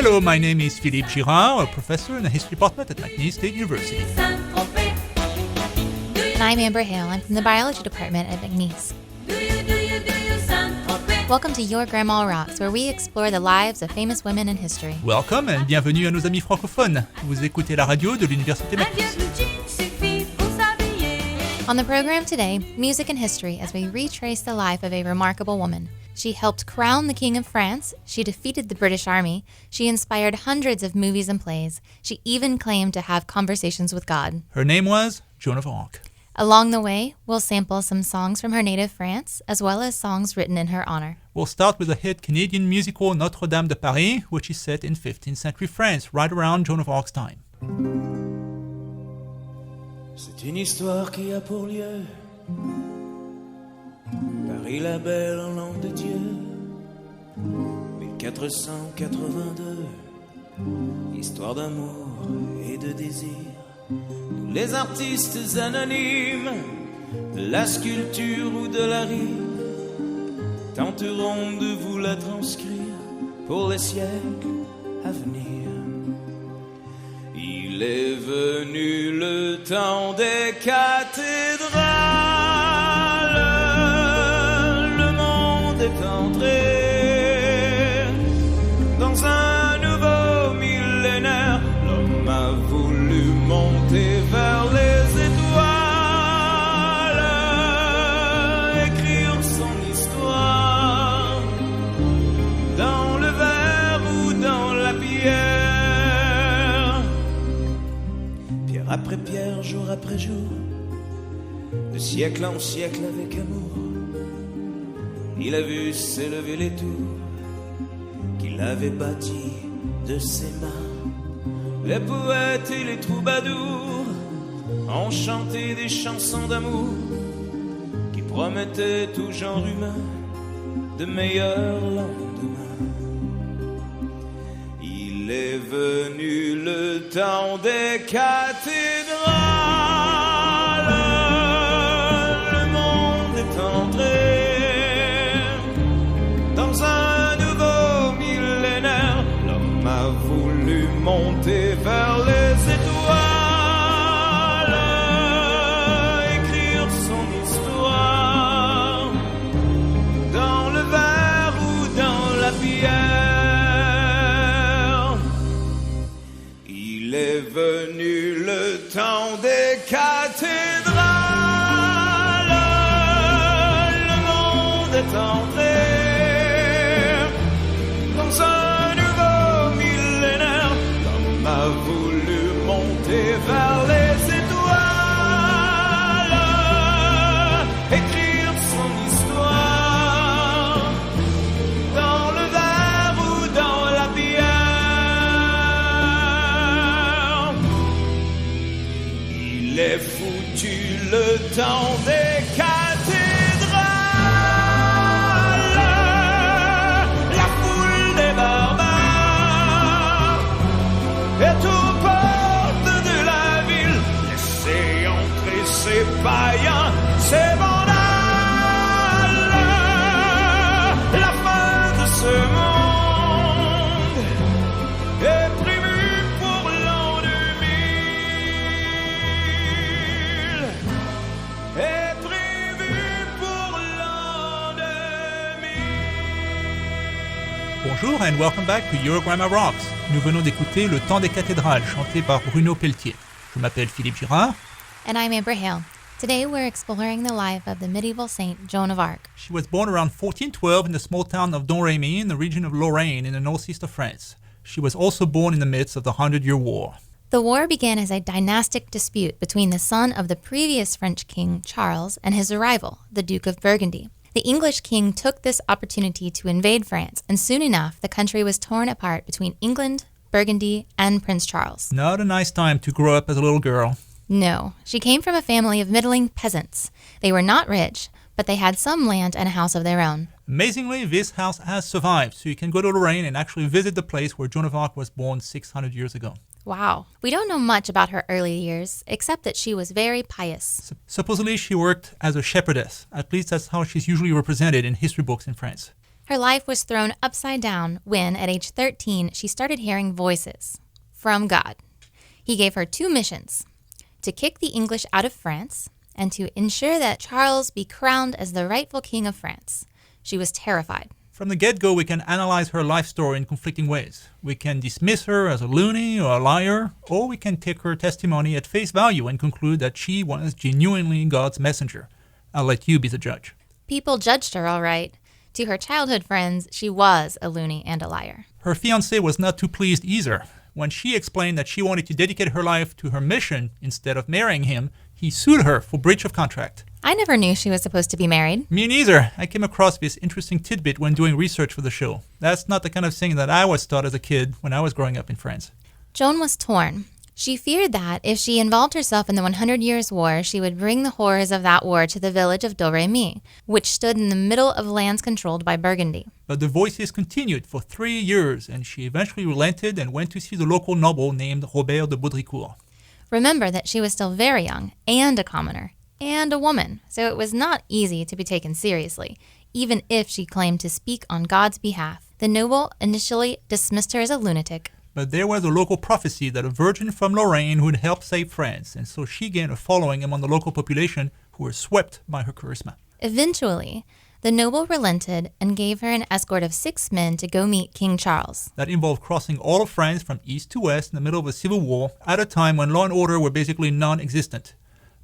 Hello, my name is Philippe Girard, a professor in the history department at McNeese State University. And I'm Amber Hale. I'm from the biology department at McNeese. Welcome to Your Grandma Rocks, where we explore the lives of famous women in history. Welcome and bienvenue à nos amis francophones. Vous écoutez la radio de l'Université McNeese. On the program today, music and history as we retrace the life of a remarkable woman. She helped crown the King of France, she defeated the British Army, she inspired hundreds of movies and plays, she even claimed to have conversations with God. Her name was Joan of Arc. Along the way, we'll sample some songs from her native France, as well as songs written in her honor. We'll start with the hit Canadian musical Notre-Dame de Paris, which is set in 15th century France, right around Joan of Arc's time. C'est une histoire qui a pour lieu Paris la belle en langue de Dieu 1482 Histoire d'amour et de désir Nous les artistes anonymes De la sculpture ou de la rime Tenterons de vous la transcrire Pour les siècles à venir Il est venu le temps des cathédrales Le monde est entré Dans un nouveau millénaire L'homme a voulu monter vers les étoiles Écrire son histoire Dans le verre ou dans la pierre Après pierre, jour après jour, de siècle en siècle avec amour, il a vu s'élever les tours qu'il avait bâties de ses mains. Les poètes et les troubadours ont chanté des chansons d'amour qui promettaient tout genre humain de meilleurs lendemains. Il est venu le temps des cathédrales Le monde est entré Dans un nouveau millénaire L'homme a voulu monter vers les étoiles Écrire son histoire Dans le verre ou dans la pierre Il est venu le temps des cathédrales Le monde est entré Dans un nouveau millénaire L'homme a voulu monter vers les étoiles Écrire son histoire Dans le verre ou dans la bière Il est foutu le temps des cathédrales La foule des barbares Est aux portes de la ville Laissez entrer ces païens, ces vandales La fin de ce monde Est prévue pour l'an 2000 Est prévue pour l'an 2000 Bonjour and welcome back to Your Grandma Rocks. Nous venons d'écouter Le Temps des cathédrales, chanté par Bruno Pelletier. Je m'appelle Philippe Girard. And I'm Amber Hale. Today we're exploring the life of the medieval saint Joan of Arc. She was born around 1412 in the small town of Domremy in the region of Lorraine in the northeast of France. She was also born in the midst of the 100-Year War. The war began as a dynastic dispute between the son of the previous French king, Charles, and his rival, the Duke of Burgundy. The English king took this opportunity to invade France, and soon enough, the country was torn apart between England, Burgundy, and Prince Charles. Not a nice time to grow up as a little girl. No, she came from a family of middling peasants. They were not rich, but they had some land and a house of their own. Amazingly, this house has survived, so you can go to Lorraine and actually visit the place where Joan of Arc was born 600 years ago. Wow. We don't know much about her early years, except that she was very pious. Supposedly, she worked as a shepherdess. At least that's how she's usually represented in history books in France. Her life was thrown upside down when, at age 13, she started hearing voices from God. He gave her 2 missions: to kick the English out of France and to ensure that Charles be crowned as the rightful king of France. She was terrified. From the get-go, we can analyze her life story in conflicting ways. We can dismiss her as a loony or a liar, or we can take her testimony at face value and conclude that she was genuinely God's messenger. I'll let you be the judge. People judged her all right. To her childhood friends, she was a loony and a liar. Her fiancé was not too pleased either. When she explained that she wanted to dedicate her life to her mission instead of marrying him, he sued her for breach of contract. I never knew she was supposed to be married. Me neither. I came across this interesting tidbit when doing research for the show. That's not the kind of thing that I was taught as a kid when I was growing up in France. Joan was torn. She feared that if she involved herself in the 100 Years' War, she would bring the horrors of that war to the village of Domremy, which stood in the middle of lands controlled by Burgundy. But the voices continued for 3 years, and she eventually relented and went to see the local noble named Robert de Baudricourt. Remember that she was still very young, and a commoner, and a woman, so it was not easy to be taken seriously, even if she claimed to speak on God's behalf. The noble initially dismissed her as a lunatic. But there was a local prophecy that a virgin from Lorraine would help save France, and so she gained a following among the local population who were swept by her charisma. Eventually, the noble relented and gave her an escort of 6 men to go meet King Charles. That involved crossing all of France from east to west in the middle of a civil war at a time when law and order were basically non-existent.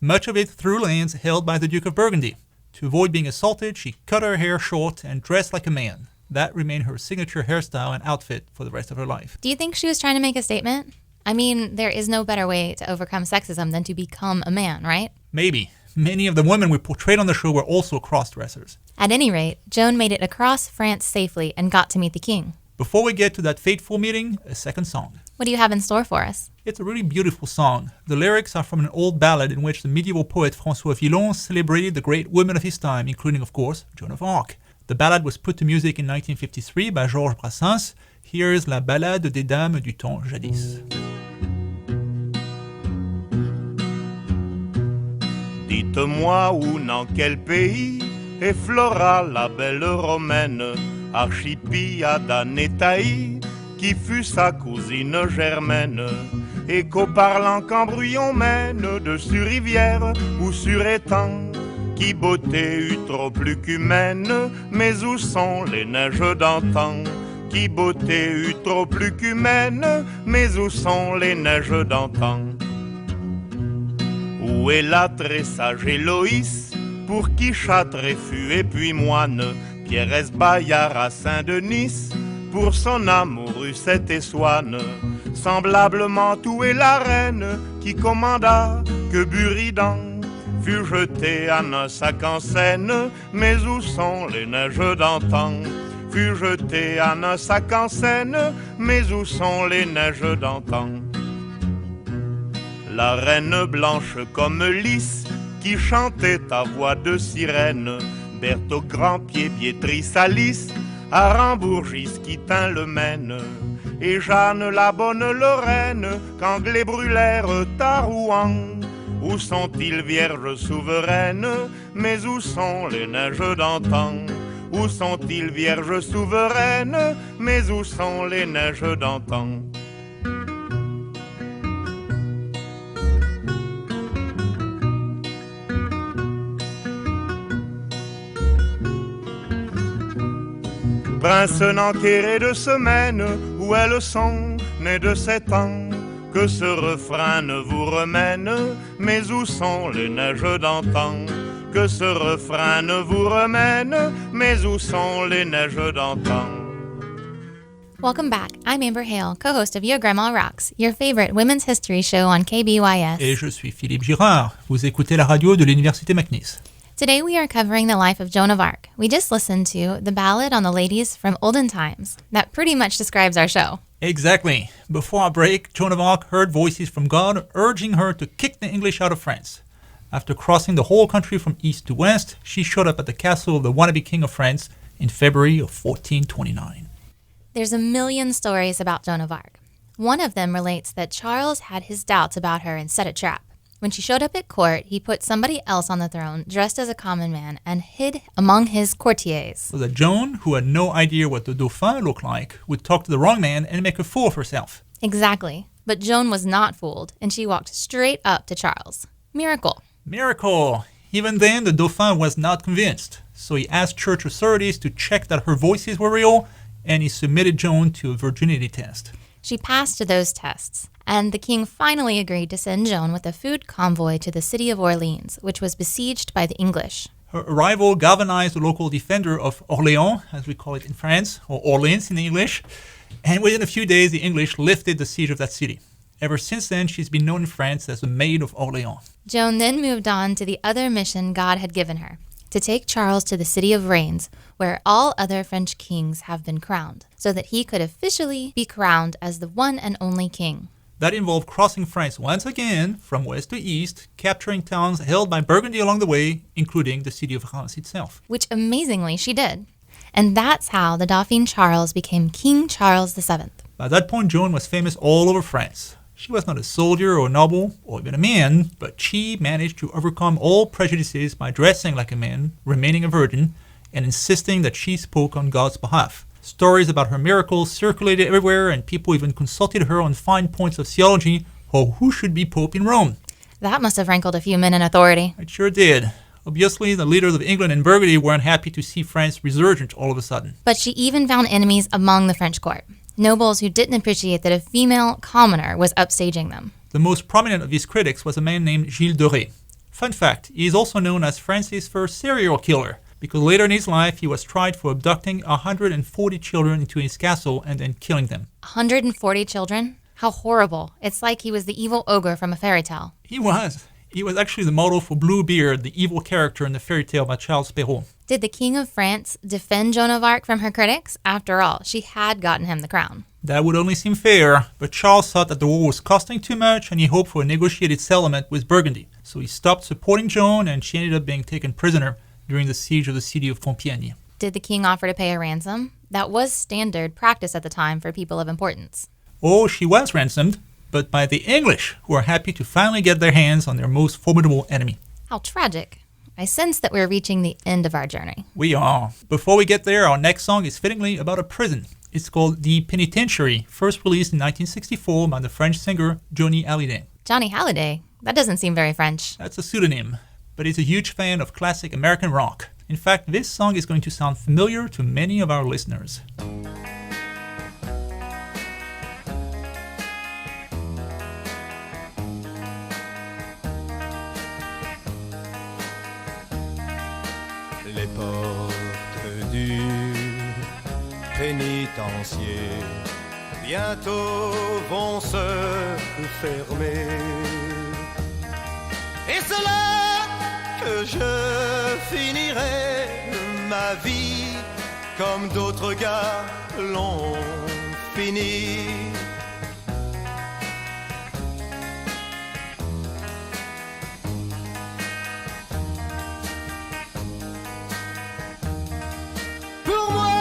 Much of it through lands held by the Duke of Burgundy. To avoid being assaulted, she cut her hair short and dressed like a man. That remained her signature hairstyle and outfit for the rest of her life. Do you think she was trying to make a statement? I mean, there is no better way to overcome sexism than to become a man, right? Maybe. Many of the women we portrayed on the show were also cross-dressers. At any rate, Joan made it across France safely and got to meet the king. Before we get to that fateful meeting, a second song. What do you have in store for us? It's a really beautiful song. The lyrics are from an old ballad in which the medieval poet François Villon celebrated the great women of his time, including, of course, Joan of Arc. The ballad was put to music in 1953 by Georges Brassens. Here's La Ballade des Dames du temps jadis. Dites-moi où, dans quel pays, est Flora, la belle romaine, archipia Nétaï, qui fut sa cousine germaine, et qu'au parlant Cambrouillon mène, de sur rivière ou sur étang, qui beauté eut trop plus qu'humaine, mais où sont les neiges d'antan? Qui beauté eut trop plus qu'humaine, mais où sont les neiges d'antan? Où est la très sage Héloïse, pour qui Châtelet fut et puis moine, Pierresse Bayard à Saint-Denis, pour son amour eut cette Essoine, semblablement où est la reine, qui commanda que Buridan fut jeté à un sac en Seine, mais où sont les neiges d'antan? Fut jeté à un sac en Seine, mais où sont les neiges d'antan? La reine blanche comme lys, qui chantait à voix de sirène, Berthe au grand pied, Béatrice Alice, à Rambourgis qui tint le Maine, et Jeanne la bonne Lorraine, qu'Anglais brûlèrent à Rouen. Où sont-ils vierges souveraines, mais où sont les neiges d'antan? Où sont-ils vierges souveraines, mais où sont les neiges d'antan? Prince n'enquéré de semaine, où elles sont nées de 7 ans, que ce refrain ne vous remène, mais où sont les neiges d'antan? Que ce refrain ne vous remène, mais où sont les neiges d'antan? Welcome back. I'm Amber Hale, co-host of Your Grandma Rocks, your favorite women's history show on KBYS. Et je suis Philippe Girard. Vous écoutez la radio de l'Université McNeese. Today we are covering the life of Joan of Arc. We just listened to the ballad on the ladies from olden times. That pretty much describes our show. Exactly. Before our break, Joan of Arc heard voices from God urging her to kick the English out of France. After crossing the whole country from east to west, she showed up at the castle of the wannabe king of France in February of 1429. There's a million stories about Joan of Arc. One of them relates that Charles had his doubts about her and set a trap. When she showed up at court, he put somebody else on the throne, dressed as a common man, and hid among his courtiers. So that Joan, who had no idea what the Dauphin looked like, would talk to the wrong man and make a fool of herself. Exactly. But Joan was not fooled, and she walked straight up to Charles. Miracle. Miracle! Even then, the Dauphin was not convinced, so he asked church authorities to check that her voices were real, and he submitted Joan to a virginity test. She passed those tests, and the king finally agreed to send Joan with a food convoy to the city of Orleans, which was besieged by the English. Her arrival galvanized the local defender of Orléans, as we call it in France, or Orleans in English, and within a few days the English lifted the siege of that city. Ever since then, she's been known in France as the Maid of Orléans. Joan then moved on to the other mission God had given her, to take Charles to the city of Reims, where all other French kings have been crowned, so that he could officially be crowned as the one and only king. That involved crossing France once again, from west to east, capturing towns held by Burgundy along the way, including the city of Reims itself. Which amazingly she did. And that's how the Dauphin Charles became King Charles VII. By that point, Joan was famous all over France. She was not a soldier or a noble, or even a man, but she managed to overcome all prejudices by dressing like a man, remaining a virgin, and insisting that she spoke on God's behalf. Stories about her miracles circulated everywhere, and people even consulted her on fine points of theology or who should be Pope in Rome. That must have rankled a few men in authority. It sure did. Obviously, the leaders of England and Burgundy weren't happy to see France resurgent all of a sudden. But she even found enemies among the French court. Nobles who didn't appreciate that a female commoner was upstaging them. The most prominent of these critics was a man named Gilles de Rais. Fun fact, he is also known as France's first serial killer, because later in his life he was tried for abducting 140 children into his castle and then killing them. 140 children? How horrible. It's like he was the evil ogre from a fairy tale. He was. He was actually the model for Bluebeard, the evil character in the fairy tale by Charles Perrault. Did the King of France defend Joan of Arc from her critics? After all, she had gotten him the crown. That would only seem fair, but Charles thought that the war was costing too much and he hoped for a negotiated settlement with Burgundy. So he stopped supporting Joan and she ended up being taken prisoner during the siege of the city of Compiègne. Did the king offer to pay a ransom? That was standard practice at the time for people of importance. Oh, she was ransomed, but by the English, who are happy to finally get their hands on their most formidable enemy. How tragic. I sense that we're reaching the end of our journey. We are. Before we get there, our next song is fittingly about a prison. It's called The Penitentiary, first released in 1964 by the French singer Johnny Hallyday. Johnny Hallyday? That doesn't seem very French. That's a pseudonym, but he's a huge fan of classic American rock. In fact, this song is going to sound familiar to many of our listeners. Les portes du pénitencier bientôt vont se fermer. Et c'est là que je finirai ma vie comme d'autres gars l'ont fini. Pour moi,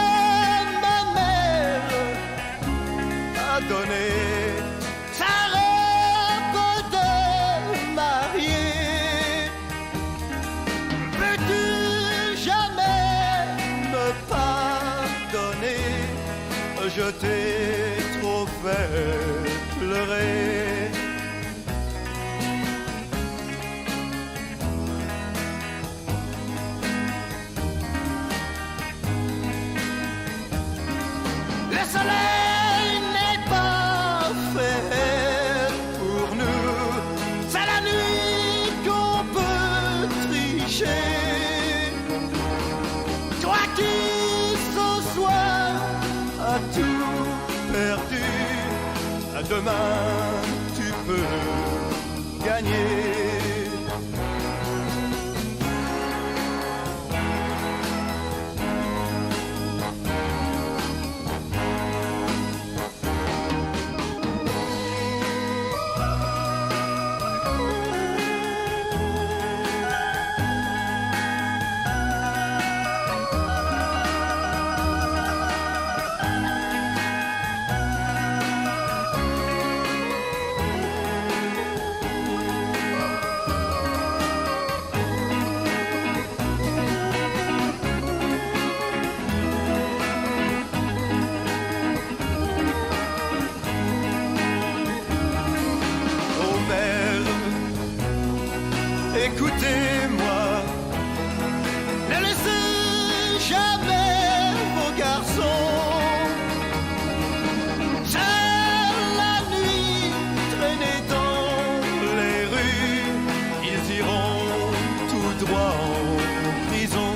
ma mère a donné sa robe de mariée. Peux-tu jamais me pardonner? Je t'ai trop fait pleurer. Le soleil n'est pas fait pour nous, c'est la nuit qu'on peut tricher. Toi qui ce soir as tout perdu, demain tu peux gagner. jamais vos garçons. Seule la nuit, traîner dans les rues, ils iront tout droit en prison.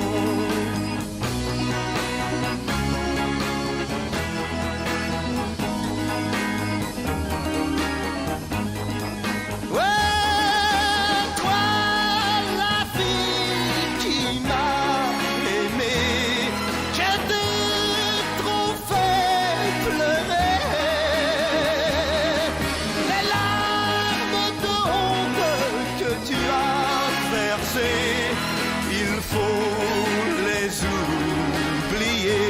Il faut les oublier.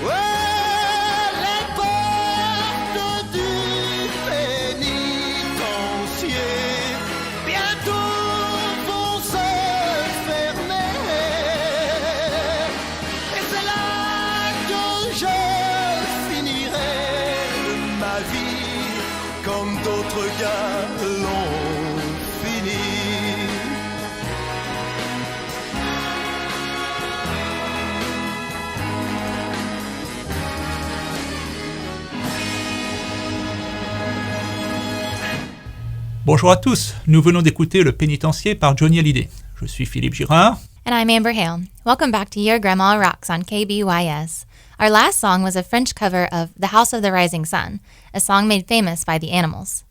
Ouais, les portes du pénitencier bientôt vont se fermer. Et c'est là que je ma vie comme d'autres gars l'ont fini. Bonjour à tous, nous venons d'écouter Le Pénitencier par Johnny Hallyday. Je suis Philippe Girard. And I'm Amber Hale. Welcome back to Your Grandma Rocks on KBYS. Our last song was a French cover of The House of the Rising Sun, a song made famous by the Animals.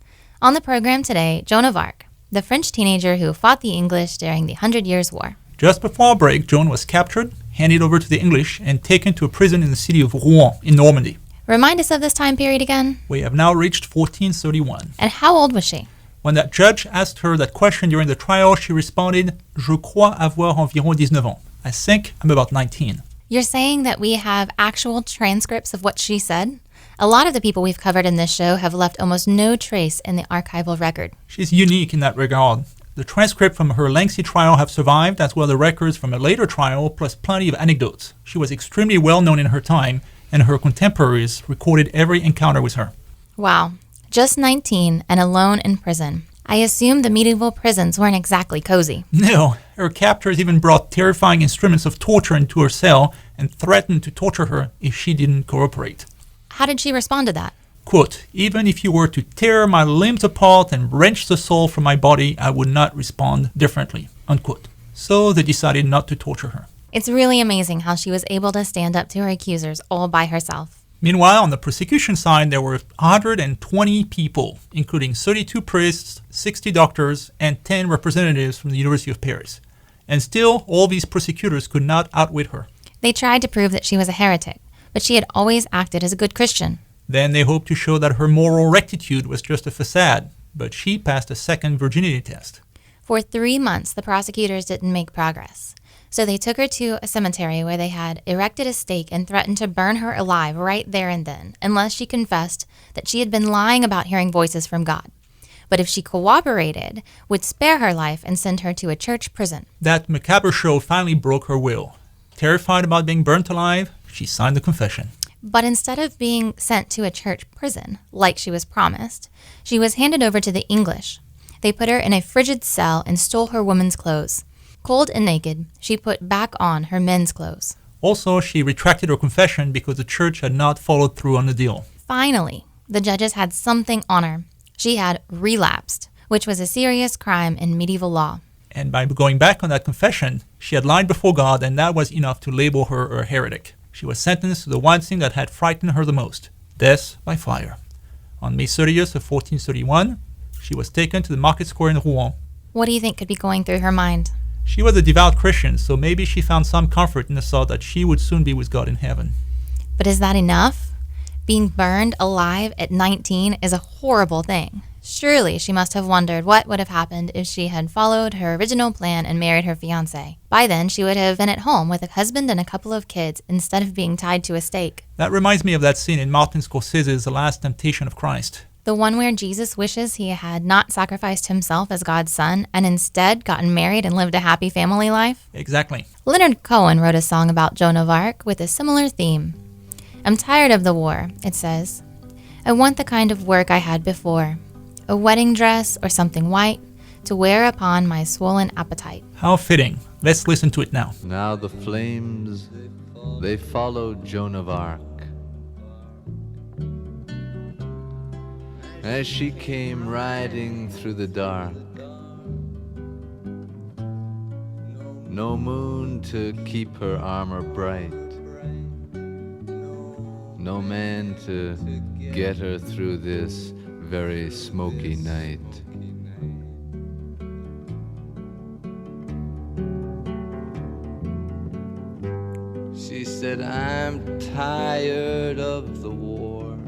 On the program today, Joan of Arc, the French teenager who fought the English during the 100 Years' War. Just before our break, Joan was captured, handed over to the English, and taken to a prison in the city of Rouen in Normandy. Remind us of this time period again. We have now reached 1431. And how old was she? When that judge asked her that question during the trial, she responded, Je crois avoir environ 19 ans. I think I'm about 19. You're saying that we have actual transcripts of what she said? A lot of the people we've covered in this show have left almost no trace in the archival record. She's unique in that regard. The transcript from her lengthy trial have survived, as well as the records from a later trial, plus plenty of anecdotes. She was extremely well known in her time, and her contemporaries recorded every encounter with her. Wow. Just 19 and alone in prison. I assume the medieval prisons weren't exactly cozy. No, her captors even brought terrifying instruments of torture into her cell and threatened to torture her if she didn't cooperate. How did she respond to that? Quote, even if you were to tear my limbs apart and wrench the soul from my body, I would not respond differently. Unquote. So they decided not to torture her. It's really amazing how she was able to stand up to her accusers all by herself. Meanwhile, on the prosecution side, there were 120 people, including 32 priests, 60 doctors, and 10 representatives from the University of Paris. And still, all these prosecutors could not outwit her. They tried to prove that she was a heretic, but she had always acted as a good Christian. Then they hoped to show that her moral rectitude was just a facade, but she passed a second virginity test. For 3 months, the prosecutors didn't make progress. So they took her to a cemetery where they had erected a stake and threatened to burn her alive right there and then, unless she confessed that she had been lying about hearing voices from God. But if she cooperated, would spare her life and send her to a church prison. That macabre show finally broke her will. Terrified about being burnt alive, she signed the confession. But instead of being sent to a church prison, like she was promised, she was handed over to the English. They put her in a frigid cell and stole her woman's clothes. Cold and naked, she put back on her men's clothes. Also, she retracted her confession because the church had not followed through on the deal. Finally, the judges had something on her. She had relapsed, which was a serious crime in medieval law. And by going back on that confession, she had lied before God, and that was enough to label her a heretic. She was sentenced to the one thing that had frightened her the most, death by fire. On May 30th of 1431, she was taken to the market square in Rouen. What do you think could be going through her mind? She was a devout Christian, so maybe she found some comfort in the thought that she would soon be with God in heaven. But is that enough? Being burned alive at 19 is a horrible thing. Surely she must have wondered what would have happened if she had followed her original plan and married her fiancé. By then, she would have been at home with a husband and a couple of kids instead of being tied to a stake. That reminds me of that scene in Martin Scorsese's The Last Temptation of Christ. The one where Jesus wishes he had not sacrificed himself as God's son and instead gotten married and lived a happy family life? Exactly. Leonard Cohen wrote a song about Joan of Arc with a similar theme. I'm tired of the war, it says. I want the kind of work I had before, a wedding dress or something white, to wear upon my swollen appetite. How fitting. Let's listen to it now. Now the flames, they followed Joan of Arc as she came riding through the dark. No moon to keep her armor bright, no man to get her through this very smoky night. She said, I'm tired of the war.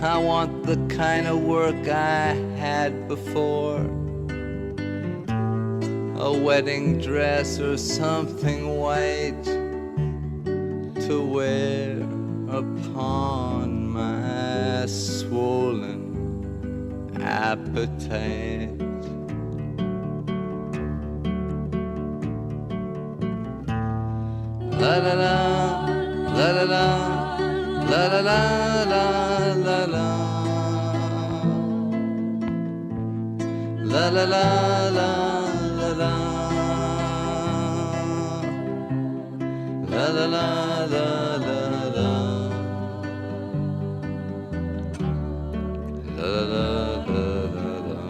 I want the kind of work I had before, a wedding dress or something white to wear upon my swollen appetite. La la la, la la la, la la la, la la la, la la la, la la la, la la la, la la la, la la la.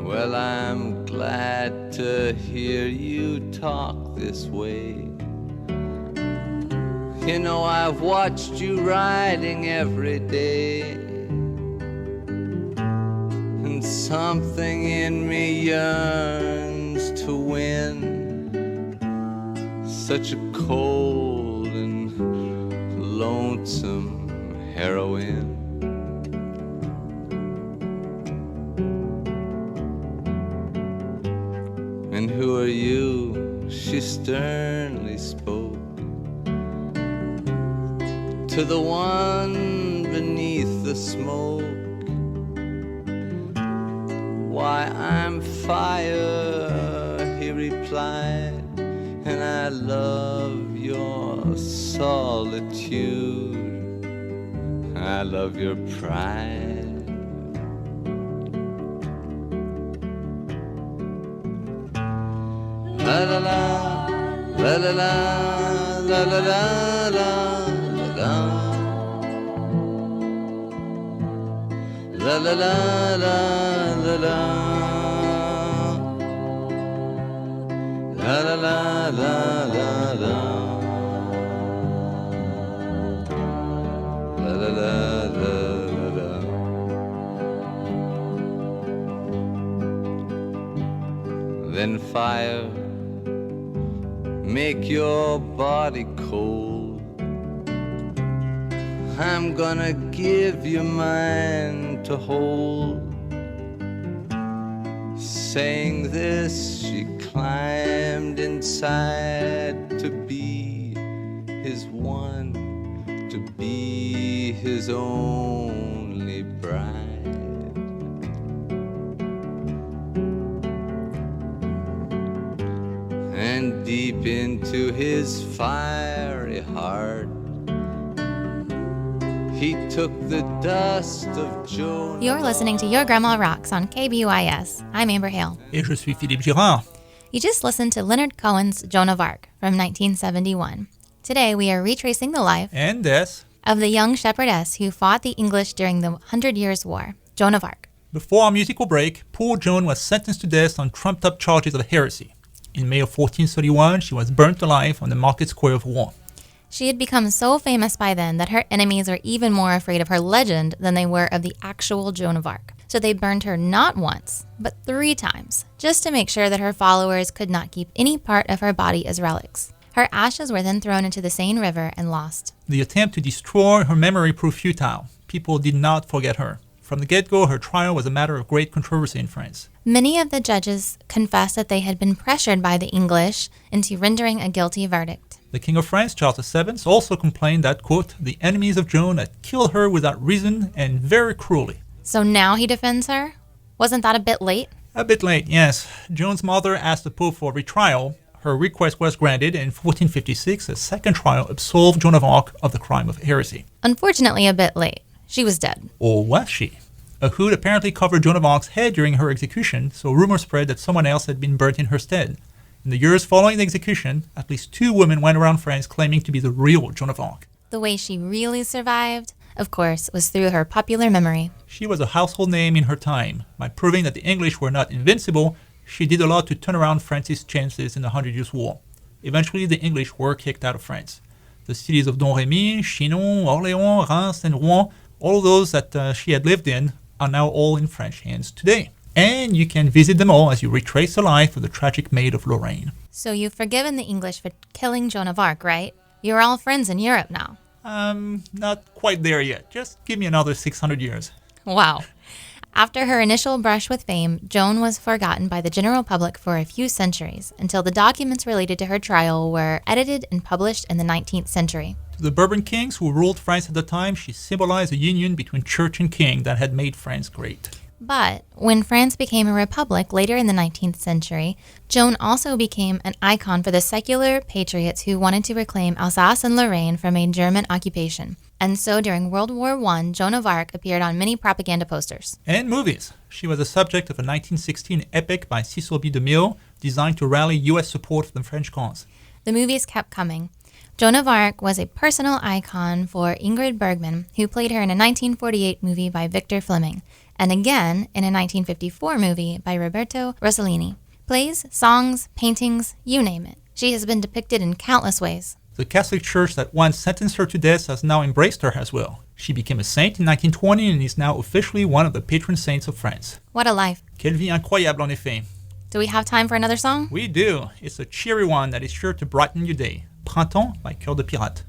Well, I'm glad to hear you talk this way. You know, I've watched you riding every day, and something in me yearns to win such a cold and lonesome heroine. And who are you? She sternly spoke to the one beneath the smoke. Why, I'm fire, he replied, and I love your solitude. I love your pride. La la la, la la la, la la la, la la la, la la la, la la la, la la la, la la la, la la la, la la. Then fire, make your body cold. I'm gonna give you mine to hold. Saying this, she climbed inside to be his one, to be his only bride. And deep into his fiery heart, he took the dust of Joan. You're listening to Your Grandma Rocks on KBUIS. I'm Amber Hale. Et je suis Philippe Girard. You just listened to Leonard Cohen's Joan of Arc from 1971. Today we are retracing the life And death. of the young shepherdess who fought the English during the 100 Years' War, Joan of Arc. Before our musical break, poor Joan was sentenced to death on trumped-up charges of heresy. In May of 1431, she was burnt alive on the market square of Rouen. She had become so famous by then that her enemies were even more afraid of her legend than they were of the actual Joan of Arc. So they burned her not once, but 3 times, just to make sure that her followers could not keep any part of her body as relics. Her ashes were then thrown into the Seine River and lost. The attempt to destroy her memory proved futile. People did not forget her. From the get-go, her trial was a matter of great controversy in France. Many of the judges confessed that they had been pressured by the English into rendering a guilty verdict. The King of France, Charles VII, also complained that, quote, the enemies of Joan had killed her without reason and very cruelly. So now he defends her? Wasn't that a bit late? A bit late, yes. Joan's mother asked the Pope for retrial. Her request was granted, and in 1456, a second trial absolved Joan of Arc of the crime of heresy. Unfortunately, a bit late. She was dead. Or was she? A hood apparently covered Joan of Arc's head during her execution, so rumors spread that someone else had been burnt in her stead. In the years following the execution, at least 2 women went around France claiming to be the real Joan of Arc. The way she really survived, of course, was through her popular memory. She was a household name in her time. By proving that the English were not invincible, she did a lot to turn around France's chances in the 100 Years' War. Eventually, the English were kicked out of France. The cities of Domremy, Chinon, Orléans, Reims, and Rouen, all those that she had lived in, are now all in French hands today. And you can visit them all as you retrace the life of the tragic Maid of Lorraine. So you've forgiven the English for killing Joan of Arc, right? You're all friends in Europe now. Not quite there yet. Just give me another 600 years. Wow. After her initial brush with fame, Joan was forgotten by the general public for a few centuries, until the documents related to her trial were edited and published in the 19th century. To the Bourbon kings who ruled France at the time, she symbolized a union between church and king that had made France great. But when France became a republic later in the 19th century, Joan also became an icon for the secular patriots who wanted to reclaim Alsace and Lorraine from a German occupation. And so during World War I, Joan of Arc appeared on many propaganda posters. And movies. She was the subject of a 1916 epic by Cecil B. DeMille designed to rally U.S. support for the French cause. The movies kept coming. Joan of Arc was a personal icon for Ingrid Bergman, who played her in a 1948 movie by Victor Fleming, and again in a 1954 movie by Roberto Rossellini. Plays, songs, paintings, you name it. She has been depicted in countless ways. The Catholic Church that once sentenced her to death has now embraced her as well. She became a saint in 1920 and is now officially one of the patron saints of France. What a life. Quelle vie incroyable en effet. Do we have time for another song? We do. It's a cheery one that is sure to brighten your day. Printemps by Cœur de Pirate.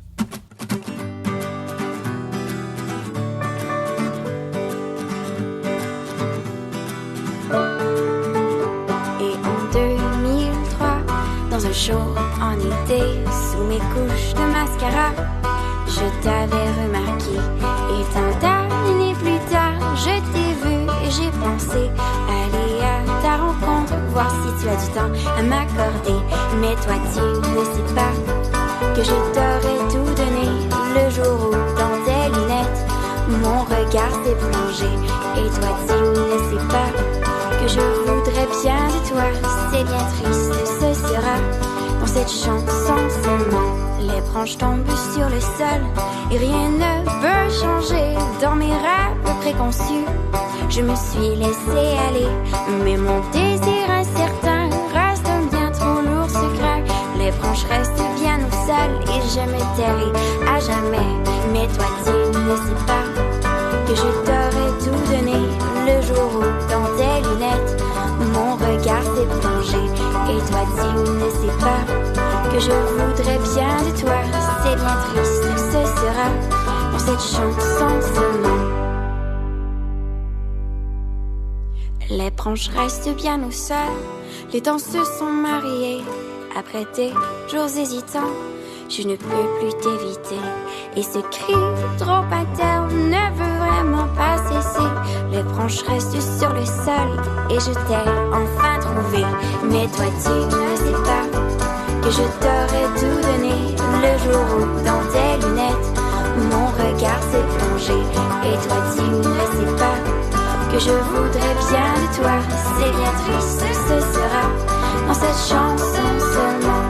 Et en 2003, dans un show en été, sous mes couches de mascara, je t'avais remarqué. Et tant d'années plus tard, je t'ai vu et j'ai pensé aller à ta rencontre, voir si tu as du temps à m'accorder. Mais toi tu ne sais pas que je t'aurais tout donné le jour où dans tes lunettes mon regard s'est plongé. Et toi tu ne sais pas que je voudrais bien de toi. C'est bien triste, ce sera dans cette chanson seulement. Les branches tombent sur le sol et rien ne peut changer. Dans mes rêves préconçus, je me suis laissé aller, mais mon désir incertain reste un bien trop lourd secret. Les branches restent bien au sol et je me tairai à jamais. Mais toi tu ne sais pas que je t'aurais tout donné le jour où dans tes lunettes mon regard s'est plongé. Et toi tu ne sais pas que je voudrais bien de toi. C'est bien triste, ce sera dans cette chanson seulement. Les branches restent bien au sol, les temps se sont mariés. Après tes jours hésitants, je ne peux plus t'éviter. Et ce cri trop interne ne veut vraiment pas cesser. Les branches restent sur le sol et je t'ai enfin trouvé. Mais toi tu ne sais pas que je t'aurais tout donné le jour où dans tes lunettes mon regard s'est plongé. Et toi tu ne sais pas que je voudrais bien de toi. C'est bien triste, ce sera dans cette chanson seulement.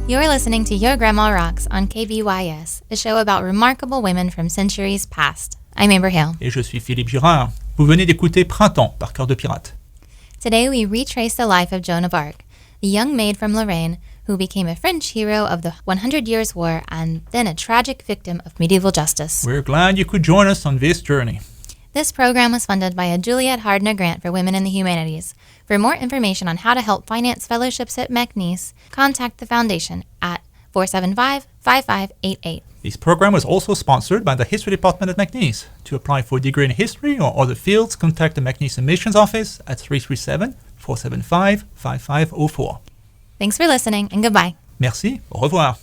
You're listening to Your Grandma Rocks on KBYS, a show about remarkable women from centuries past. I'm Amber Hale. Et je suis Philippe Girard. Vous venez d'écouter Printemps par Cœur de Pirate. Today we retrace the life of Joan of Arc, the young maid from Lorraine who became a French hero of the 100 Years' War and then a tragic victim of medieval justice. We're glad you could join us on this journey. This program was funded by a Juliet Hardner Grant for Women in the Humanities. For more information on how to help finance fellowships at McNeese, contact the Foundation at 475-5588. This program was also sponsored by the History Department at McNeese. To apply for a degree in history or other fields, contact the McNeese Admissions Office at 337-475-5504. Thanks for listening and goodbye. Merci, au revoir.